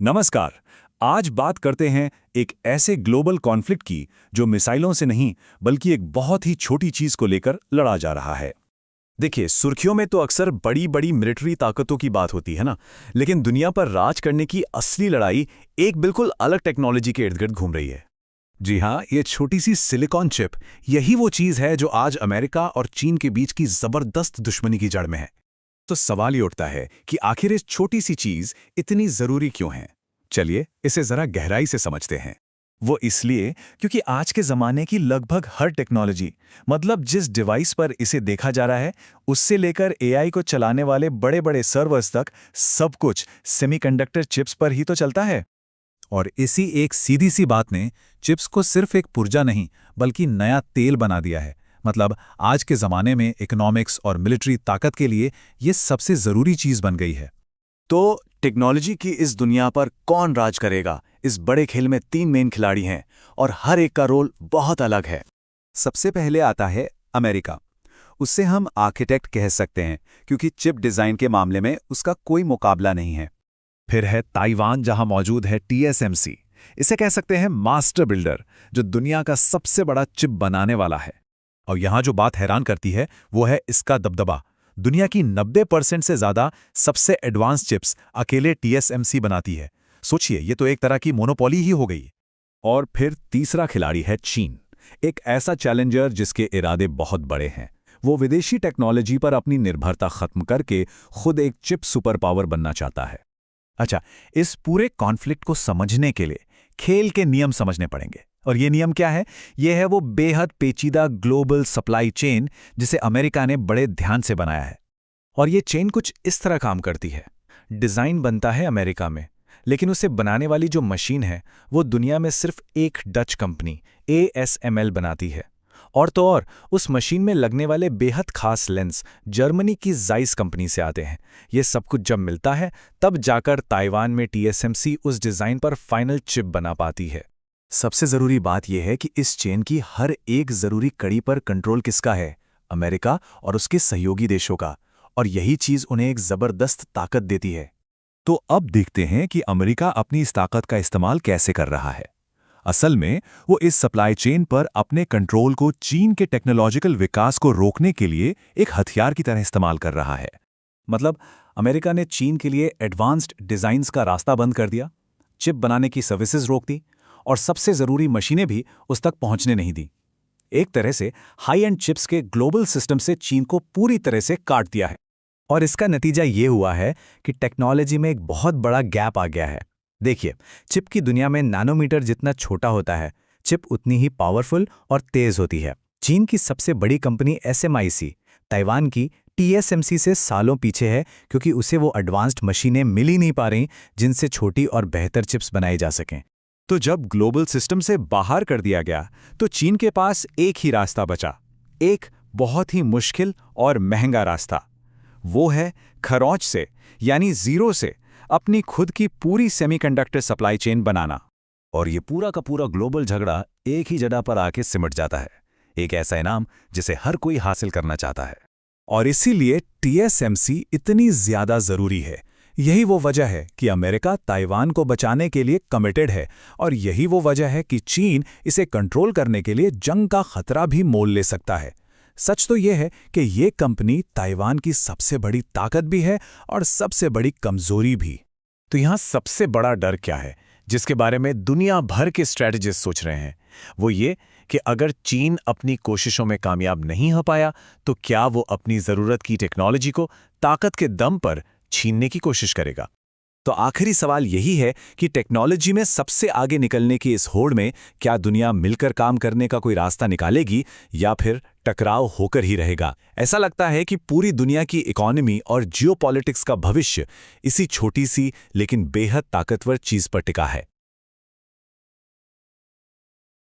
नमस्कार। आज बात करते हैं एक ऐसे ग्लोबल कॉन्फ्लिक्ट की जो मिसाइलों से नहीं बल्कि एक बहुत ही छोटी चीज को लेकर लड़ा जा रहा है। देखिए, सुर्खियों में तो अक्सर बड़ी बड़ी मिलिट्री ताकतों की बात होती है ना, लेकिन दुनिया पर राज करने की असली लड़ाई एक बिल्कुल अलग टेक्नोलॉजी के इर्द गिर्द घूम रही है। जी हाँ, ये छोटी सी सिलिकॉन चिप, यही वो चीज है जो आज अमेरिका और चीन के बीच की जबरदस्त दुश्मनी की जड़ में है। तो सवाल ये उठता है कि आखिर इस छोटी सी चीज इतनी जरूरी क्यों है। चलिए इसे जरा गहराई से समझते हैं। वो इसलिए क्योंकि आज के जमाने की लगभग हर टेक्नोलॉजी, मतलब जिस डिवाइस पर इसे देखा जा रहा है, उससे लेकर एआई को चलाने वाले बड़े बड़े सर्वर्स तक, सब कुछ सेमीकंडक्टर चिप्स पर ही तो चलता है। और इसी एक सीधी सी बात ने चिप्स को सिर्फ एक पुर्जा नहीं बल्कि नया तेल बना दिया है। मतलब आज के जमाने में इकोनॉमिक्स और मिलिट्री ताकत के लिए ये सबसे जरूरी चीज बन गई है। तो टेक्नोलॉजी की इस दुनिया पर कौन राज करेगा? इस बड़े खेल में 3 मेन खिलाड़ी हैं और हर एक का रोल बहुत अलग है। सबसे पहले आता है अमेरिका। उससे हम आर्किटेक्ट कह सकते हैं क्योंकि चिप डिजाइन के मामले में उसका कोई मुकाबला नहीं है। फिर है ताइवान, जहां मौजूद है TSMC। इसे कह सकते हैं मास्टर बिल्डर, जो दुनिया का सबसे बड़ा चिप बनाने वाला है। और यहां जो बात हैरान करती है वो है इसका दबदबा। दुनिया की 90% से ज्यादा सबसे एडवांस चिप्स अकेले TSMC बनाती है। सोचिए, ये तो एक तरह की मोनोपोली ही हो गई। और फिर तीसरा खिलाड़ी है चीन, एक ऐसा चैलेंजर जिसके इरादे बहुत बड़े हैं। वो विदेशी टेक्नोलॉजी पर अपनी निर्भरता खत्म करके खुद एक चिप सुपर पावर बनना चाहता है। अच्छा, इस पूरे कॉन्फ्लिक्ट को समझने के लिए खेल के नियम समझने पड़ेंगे। और ये नियम क्या है? ये है वो बेहद पेचीदा ग्लोबल सप्लाई चेन जिसे अमेरिका ने बड़े ध्यान से बनाया है। और ये चेन कुछ इस तरह काम करती है। डिज़ाइन बनता है अमेरिका में, लेकिन उसे बनाने वाली जो मशीन है वो दुनिया में सिर्फ एक डच कंपनी ASML बनाती है। और तो और उस मशीन में लगने वाले बेहद खास लेंस जर्मनी की जाइस कंपनी से आते हैं। ये सब कुछ जब मिलता है तब जाकर ताइवान में TSMC उस डिज़ाइन पर फाइनल चिप बना पाती है। सबसे जरूरी बात यह है कि इस चेन की हर एक जरूरी कड़ी पर कंट्रोल किसका है? अमेरिका और उसके सहयोगी देशों का। और यही चीज उन्हें एक जबरदस्त ताकत देती है। तो अब देखते हैं कि अमेरिका अपनी इस ताकत का इस्तेमाल कैसे कर रहा है। असल में वो इस सप्लाई चेन पर अपने कंट्रोल को चीन के टेक्नोलॉजिकल विकास को रोकने के लिए एक हथियार की तरह इस्तेमाल कर रहा है। मतलब अमेरिका ने चीन के लिए एडवांस्ड डिजाइन्स का रास्ता बंद कर दिया, चिप बनाने की सर्विसेज रोक दी और सबसे जरूरी मशीनें भी उस तक पहुंचने नहीं दी। एक तरह से हाई एंड चिप्स के ग्लोबल सिस्टम से चीन को पूरी तरह से काट दिया है। और इसका नतीजा ये हुआ है कि टेक्नोलॉजी में एक बहुत बड़ा गैप आ गया है। देखिए, चिप की दुनिया में नैनोमीटर जितना छोटा होता है, चिप उतनी ही पावरफुल और तेज होती है। चीन की सबसे बड़ी कंपनी SMIC ताइवान की TSMC से सालों पीछे है, क्योंकि उसे वो एडवांस्ड मशीनें मिल ही नहीं पा रहीं जिनसे छोटी और बेहतर चिप्स बनाई जा सकें। तो जब ग्लोबल सिस्टम से बाहर कर दिया गया तो चीन के पास एक ही रास्ता बचा, एक बहुत ही मुश्किल और महंगा रास्ता। वो है खरौंच से, यानी जीरो से अपनी खुद की पूरी सेमीकंडक्टर सप्लाई चेन बनाना। और ये पूरा का पूरा ग्लोबल झगड़ा एक ही जगह पर आके सिमट जाता है, एक ऐसा इनाम जिसे हर कोई हासिल करना चाहता है। और इसीलिए TSMC इतनी ज्यादा जरूरी है। यही वो वजह है कि अमेरिका ताइवान को बचाने के लिए कमिटेड है, और यही वो वजह है कि चीन इसे कंट्रोल करने के लिए जंग का खतरा भी मोल ले सकता है। सच तो यह है कि ये कंपनी ताइवान की सबसे बड़ी ताकत भी है और सबसे बड़ी कमजोरी भी। तो यहाँ सबसे बड़ा डर क्या है जिसके बारे में दुनिया भर के स्ट्रेटेजिस्ट सोच रहे हैं? वो ये कि अगर चीन अपनी कोशिशों में कामयाब नहीं हो पाया तो क्या वो अपनी जरूरत की टेक्नोलॉजी को ताकत के दम पर छीनने की कोशिश करेगा? तो आखिरी सवाल यही है कि टेक्नोलॉजी में सबसे आगे निकलने की इस होड़ में क्या दुनिया मिलकर काम करने का कोई रास्ता निकालेगी या फिर टकराव होकर ही रहेगा? ऐसा लगता है कि पूरी दुनिया की इकोनॉमी और जियोपॉलिटिक्स का भविष्य इसी छोटी सी लेकिन बेहद ताकतवर चीज पर टिका है।